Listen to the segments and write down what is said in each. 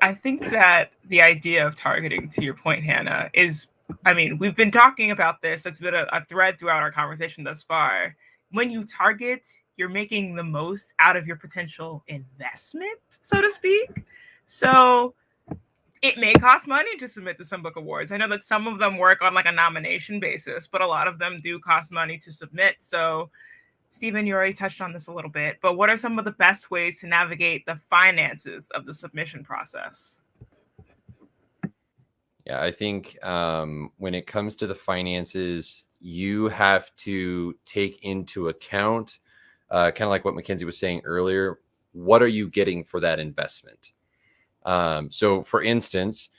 I think that the idea of targeting, to your point, Hannah, is, I mean, we've been talking about this. It's been a thread throughout our conversation thus far. When you target, you're making the most out of your potential investment, so to speak. So it may cost money to submit to some book awards. I know that some of them work on like a nomination basis, but a lot of them do cost money to submit. So Stephen, you already touched on this a little bit, but what are some of the best ways to navigate the finances of the submission process? Yeah, I think when it comes to the finances, you have to take into account, kind of like what Mackenzie was saying earlier, what are you getting for that investment? So for instance,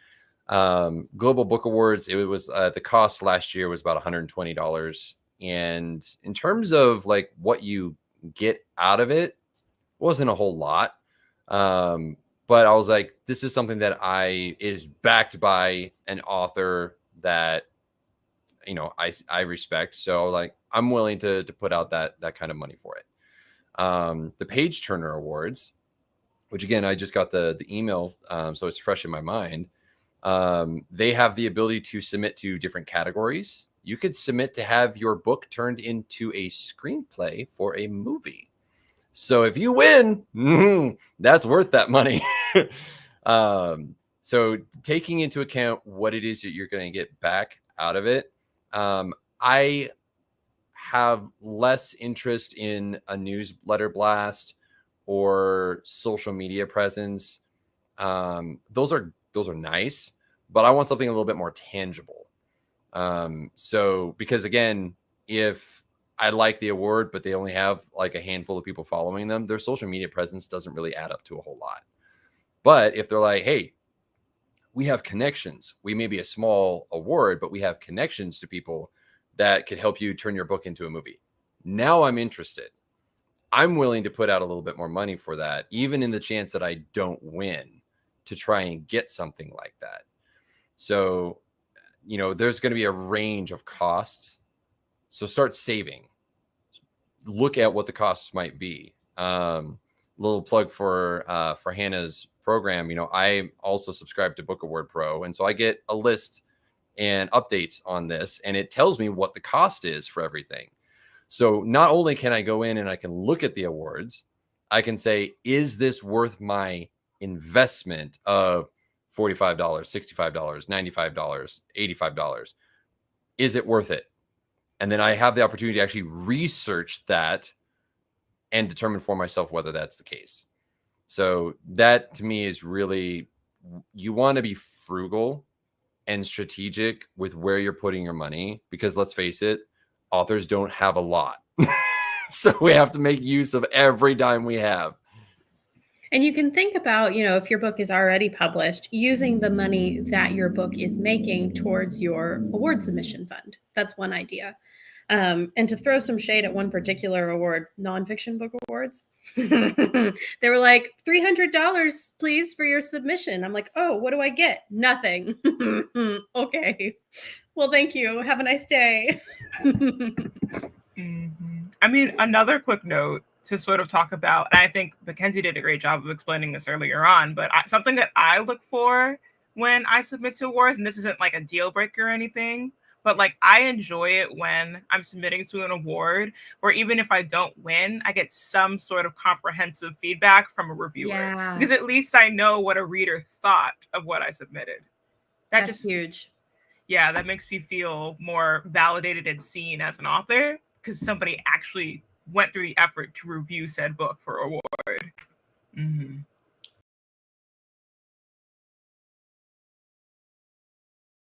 Global Book Awards, it was the cost last year was about $120. And in terms of like what you get out of it, wasn't a whole lot. But I was like, this is something that is backed by an author that, you know, I respect. So like, I'm willing to put out that kind of money for it. The Page Turner Awards, which again, I just got the email, so it's fresh in my mind. They have the ability to submit to different categories. You could submit to have your book turned into a screenplay for a movie. So if you win, that's worth that money. So taking into account what it is that you're going to get back out of it, I have less interest in a newsletter blast or social media presence. Those are nice, but I want something a little bit more tangible. So because again, if I like the award, but they only have like a handful of people following them, their social media presence doesn't really add up to a whole lot. But if they're like, hey, we have connections, we may be a small award, but we have connections to people that could help you turn your book into a movie. Now I'm interested. I'm willing to put out a little bit more money for that, even in the chance that I don't win, to try and get something like that. So, you know, there's going to be a range of costs. So start saving. Look at what the costs might be. Little plug for Hannah's program. You know, I also subscribe to Book Award Pro, and so I get a list and updates on this, and it tells me what the cost is for everything. So not only can I go in and I can look at the awards, I can say, is this worth my investment of $45, $65, $95, $85? Is it worth it? And then I have the opportunity to actually research that and determine for myself whether that's the case. So that to me is really, you want to be frugal and strategic with where you're putting your money, because let's face it, authors don't have a lot. So we have to make use of every dime we have. And you can think about, you know, if your book is already published, using the money that your book is making towards your award submission fund. That's one idea. And to throw some shade at one particular award, nonfiction book awards, they were like, $300, please, for your submission. I'm like, oh, what do I get? Nothing. Okay. Well, thank you. Have a nice day. I mean, another quick note to sort of talk about, and I think Mackenzie did a great job of explaining this earlier on, but something that I look for when I submit to awards, and this isn't like a deal breaker or anything, but like I enjoy it when I'm submitting to an award where even if I don't win, I get some sort of comprehensive feedback from a reviewer. Yeah. Because at least I know what a reader thought of what I submitted. That's huge. Yeah, that makes me feel more validated and seen as an author, because somebody actually went through the effort to review said book for award.